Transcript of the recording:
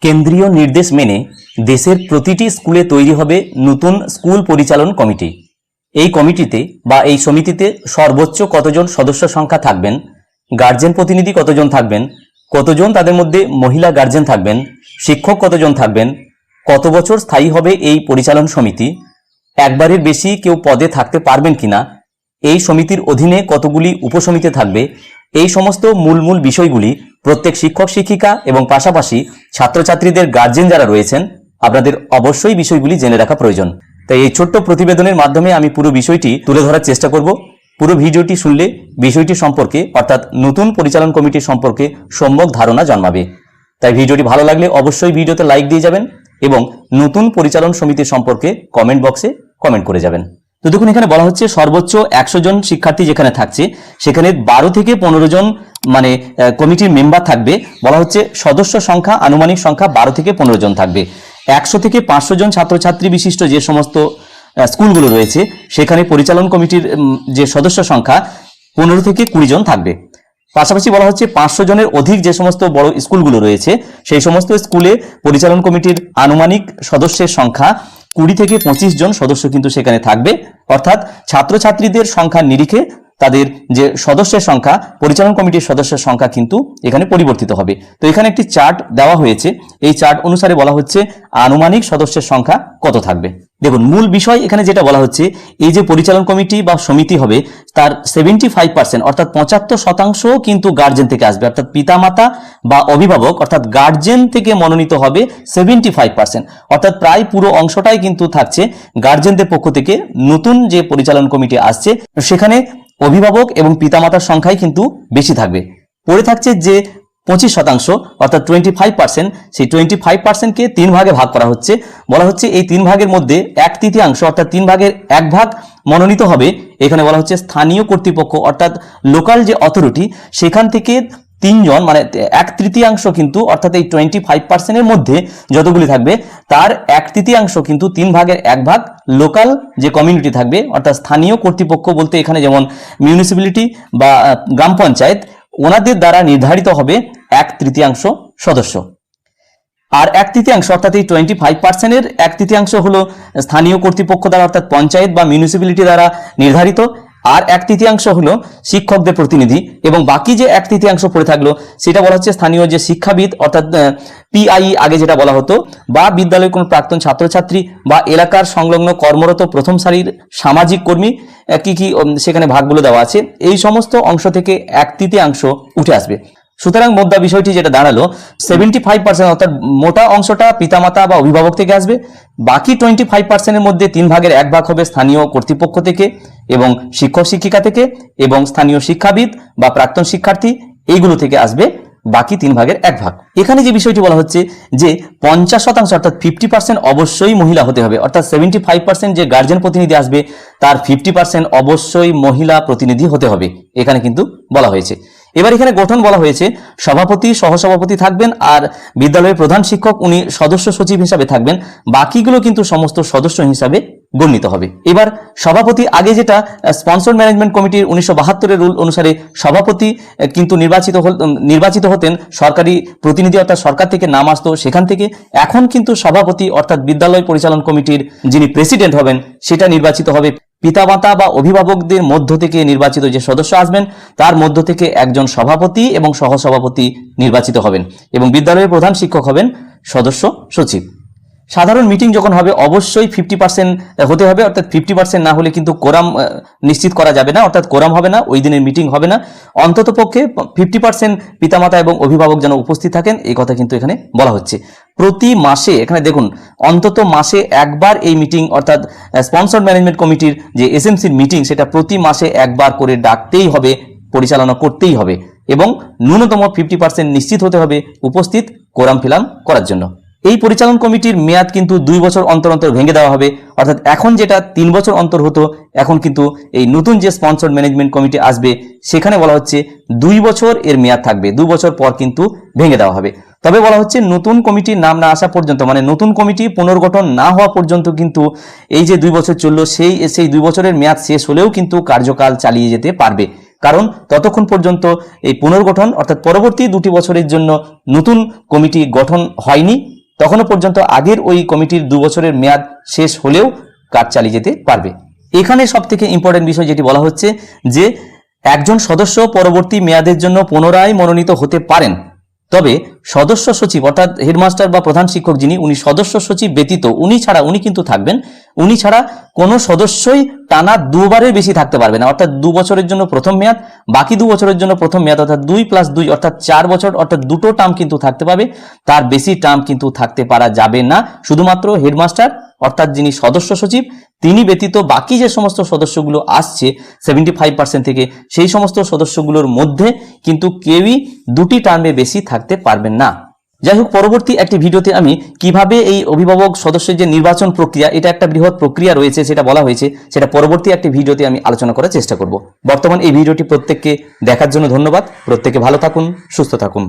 কেন্দ্রীয় নির্দেশ মেনে দেশের প্রতিটি স্কুলে তৈরি হবে নতুন স্কুল পরিচালন কমিটি। এই কমিটিতে বা এই সমিতিতে সর্বোচ্চ কতজন সদস্য সংখ্যা থাকবেন, গার্জেন প্রতিনিধি কতজন থাকবেন, কতজন তাদের মধ্যে মহিলা গার্জেন থাকবেন, শিক্ষক কতজন থাকবেন, কত বছর স্থায়ী হবে এই পরিচালন সমিতি, একবারের বেশি কেউ পদে থাকতে পারবেন কিনা, এই সমিতির অধীনে কতগুলি উপসমিতি থাকবে, এই সমস্ত মূল বিষয়গুলি প্রত্যেক শিক্ষক শিক্ষিকা এবং পাশাপাশি ছাত্রছাত্রীদের গার্জেন যারা রয়েছেন আপনাদের অবশ্যই বিষয়গুলি জেনে রাখা প্রয়োজন। তাই এই ছোট্ট প্রতিবেদনের মাধ্যমে আমি পুরো বিষয়টি তুলে ধরার চেষ্টা করব। পুরো ভিডিওটি শুনলে বিষয়টি সম্পর্কে অর্থাৎ নতুন পরিচালন কমিটি সম্পর্কে সম্যক ধারণা জন্মাবে। তাই ভিডিওটি ভালো লাগলে অবশ্যই ভিডিওতে লাইক দিয়ে যাবেন এবং নতুন পরিচালন সমিতি সম্পর্কে কমেন্ট বক্সে কমেন্ট করে যাবেন। তো দেখুন, এখানে বলা হচ্ছে সর্বোচ্চ 100 জন শিক্ষার্থী যেখানে থাকছে সেখানে 12 থেকে 15 জন কমিটির মেম্বার থাকবে। বলা হচ্ছে সদস্য সংখ্যা আনুমানিক সংখ্যা 12 থেকে 15 জন থাকবে। 100 থেকে 500 জন ছাত্রছাত্রী বিশিষ্ট যে সমস্ত স্কুলগুলো রয়েছে সেখানে পরিচালন কমিটির যে সদস্য সংখ্যা 15 থেকে 20 জন থাকবে। পাশাপাশি বলা হচ্ছে 500 জনের অধিক যে সমস্ত বড় স্কুলগুলো রয়েছে সেই সমস্ত স্কুলে পরিচালন কমিটির আনুমানিক সদস্যের সংখ্যা 20 থেকে 25 জন সদস্য কিন্তু সেখানে থাকবে। অর্থাৎ ছাত্রছাত্রীদের সংখ্যার নিরিখে তাদের যে সদস্যের সংখ্যা, পরিচালন কমিটির সদস্যের সংখ্যা কিন্তু এখানে পরিবর্তিত হবে। তো এখানে একটি চার্ট দেওয়া হয়েছে, এই চার্ট অনুসারে বলা হচ্ছে আনুমানিক সদস্যের সংখ্যা কত থাকবে। দেখুন, মূল বিষয় এখানে যেটা বলা হচ্ছে, এই যে পরিচালন কমিটি বা সমিতি হবে তার 75% অর্থাৎ 75% কিন্তু গার্জেন থেকে আসবে, অর্থাৎ পিতামাতা বা অভিভাবক অর্থাৎ গার্জেন থেকে মনোনীত হবে 75%, অর্থাৎ প্রায় পুরো অংশটাই কিন্তু থাকছে গার্জেনদের পক্ষ থেকে। নতুন যে পরিচালন কমিটি আসছে সেখানে অভিভাবক এবং পিতামাতার সংখ্যাই কিন্তু বেশি থাকবে। পড়ে থাকছে যে 25% অর্থাৎ 25%, সেই 25%কে 3 ভাগে ভাগ করা হচ্ছে। বলা হচ্ছে এই 3 ভাগের মধ্যে 1/3 অর্থাৎ 3 ভাগের 1 ভাগ মনোনীত হবে। এখানে বলা হচ্ছে স্থানীয় কর্তৃপক্ষ অর্থাৎ লোকাল যে অথরিটি সেখান থেকে 3 জন 1/3 কিন্তু অর্থাৎ এই 25%-এর মধ্যে যতগুলি থাকবে তার 1/3 কিন্তু 3 ভাগের 1 ভাগ লোকাল যে কমিউনিটি থাকবে অর্থাৎ স্থানীয় কর্তৃপক্ষ বলতে এখানে যেমন মিউনিসিপ্যালিটি বা গ্রাম পঞ্চায়েত, ওনাদের দ্বারা নির্ধারিত হবে 1/3 সদস্য। আর 1/3 অর্থাৎ এই 25%-এর 1/3 হলো স্থানীয় কর্তৃপক্ষ দ্বারা অর্থাৎ পঞ্চায়েত বা মিউনিসিপ্যালিটি দ্বারা নির্ধারিত, আর 1/3 হলো শিক্ষকদের প্রতিনিধি, এবং বাকি যে 1/3 পড়ে থাকলো সেটা বলা হচ্ছে স্থানীয় যে শিক্ষাবিদ অর্থাৎ পিআই আগে যেটা বলা হতো, বা বিদ্যালয়ের কোনো প্রাক্তন ছাত্রছাত্রী বা এলাকার সংলগ্ন কর্মরত প্রথম সারির সামাজিক কর্মী, কি সেখানে ভাগগুলো দেওয়া আছে। এই সমস্ত অংশ থেকে 1/3 উঠে আসবে। সুতরাং মোদ্দা বিষয়টি যেটা দাঁড়ালো 75% অর্থাৎ মোটা অংশটা পিতামাতা বা অভিভাবক থেকে আসবে। বাকি 25%-এর মধ্যে 3 ভাগের 1 ভাগ হবে স্থানীয় কর্তৃপক্ষ থেকে এবং শিক্ষক শিক্ষিকা থেকে এবং স্থানীয় শিক্ষাবিদ বা প্রাক্তন শিক্ষার্থী, এইগুলো থেকে আসবে বাকি 3 ভাগের 1 ভাগ। এখানে যে বিষয়টি বলা হচ্ছে যে 50% অর্থাৎ 50% অবশ্যই মহিলা হতে হবে, অর্থাৎ 75% যে গার্জেন প্রতিনিধি আসবে তার 50% অবশ্যই মহিলা প্রতিনিধি হতে হবে, এখানে কিন্তু বলা হয়েছে। এবার এখানে গঠন বলা হয়েছে সভাপতি সহসভাপতি থাকবেন আর বিদ্যালয়ের প্রধান শিক্ষক উনি সদস্য সচিব হিসাবে থাকবেন, বাকিগুলো কিন্তু সমস্ত সদস্য হিসাবে গণ্যিত হবে। এবার সভাপতি, আগে যেটা স্পন্সর ম্যানেজমেন্ট কমিটির 1972-এর রুল অনুসারে সভাপতি কিন্তু নির্বাচিত হতেন সরকারি প্রতিনিধি অর্থাৎ সরকার থেকে নাম আসতো সেখান থেকে। এখন কিন্তু সভাপতি অর্থাৎ বিদ্যালয় পরিচালন কমিটির যিনি প্রেসিডেন্ট হবেন সেটা নির্বাচিত হবে পিতামাতা বা অভিভাবকদের মধ্য থেকে নির্বাচিত যে সদস্য আসবেন তার মধ্য থেকে একজন সভাপতি এবং সহসভাপতি নির্বাচিত হবেন, এবং বিদ্যালয়ের প্রধান শিক্ষক হবেন সদস্য সচিব। সাধারণ মিটিং যখন হবে অবশ্যই 50% হতে হবে, অর্থাৎ 50% না হলে কিন্তু কোরাম নিশ্চিত করা যাবে না, অর্থাৎ কোরাম হবে না, ওই দিনের মিটিং হবে না। অন্তত পক্ষে 50% পিতামাতা এবং অভিভাবক যেন উপস্থিত থাকেন এই কথা কিন্তু এখানে বলা হচ্ছে। প্রতি মাসে, এখানে দেখুন, অন্তত মাসে একবার এই মিটিং অর্থাৎ স্পন্সর ম্যানেজমেন্ট কমিটির যে এসএমসির মিটিং সেটা প্রতি মাসে একবার করে ডাকতেই হবে, পরিচালনা করতেই হবে, এবং ন্যূনতম 50% নিশ্চিত হতে হবে উপস্থিত কোরাম ফিলাম করার জন্য। এই পরিচালন কমিটির মেয়াদ কিন্তু 2 বছর অন্তর অন্তর ভেঙে দেওয়া হবে, অর্থাৎ এখন যেটা 3 বছর অন্তর হতো এখন কিন্তু এই নতুন যে স্পন্সর ম্যানেজমেন্ট কমিটি আসবে সেখানে বলা হচ্ছে 2 বছর এর মেয়াদ থাকবে, 2 বছর পর কিন্তু ভেঙে দেওয়া হবে। তবে বলা হচ্ছে নতুন কমিটির নাম না আসা পর্যন্ত, নতুন কমিটি পুনর্গঠন না হওয়া পর্যন্ত কিন্তু এই যে 2 বছর চললো সেই 2 বছরের মেয়াদ শেষ হলেও কিন্তু কার্যকাল চালিয়ে যেতে পারবে। কারণ ততক্ষণ পর্যন্ত এই পুনর্গঠন অর্থাৎ পরবর্তী 2টি বছরের জন্য নতুন কমিটি গঠন হয়নি, তখনও পর্যন্ত আগের ওই কমিটির 2 বছরের মেয়াদ শেষ হলেও কাজ চালিয়ে যেতে পারবে। এখানে সবথেকে ইম্পর্টেন্ট বিষয় যেটি বলা হচ্ছে যে একজন সদস্য পরবর্তী মেয়াদের জন্য পুনরায় মনোনীত হতে পারেন, তবে সদস্য সচিব অর্থাৎ হেডমাস্টার বা প্রধান শিক্ষক যিনি, উনি সদস্য সচিব ব্যতীত উনি কিন্তু থাকবেন, উনি ছাড়া কোনো সদস্যই টানা 2 বারের বেশি থাকতে পারবে না। অর্থাৎ 2 বছরের জন্য প্রথম মেয়াদ, বাকি 2 বছরের জন্য প্রথম মেয়াদ, অর্থাৎ 2+2 অর্থাৎ 4 বছর, অর্থাৎ 2টো টার্ম কিন্তু থাকতে পারবে, তার বেশি টার্ম কিন্তু থাকতে পারা যাবে না। শুধুমাত্র হেডমাস্টার অর্থাৎ যিনি সদস্য সচিব তিনি ব্যতীত বাকি যে সমস্ত সদস্যগুলো আসছে 75% থেকে, সেই সমস্ত সদস্যগুলোর মধ্যে কিন্তু কেউই 2টি টার্মে বেশি থাকতে পারবেন না। যাই হোক, পরবর্তী একটি ভিডিওতে আমি কিভাবে এই অভিভাবক সদস্যের যে নির্বাচন প্রক্রিয়া, এটা একটা বৃহৎ প্রক্রিয়া রয়েছে সেটা বলা হয়েছে, সেটা পরবর্তী একটি ভিডিওতে আমি আলোচনা করার চেষ্টা করব। বর্তমান এই ভিডিওটি প্রত্যেককে দেখার জন্য ধন্যবাদ। প্রত্যেকে ভালো থাকুন, সুস্থ থাকুন।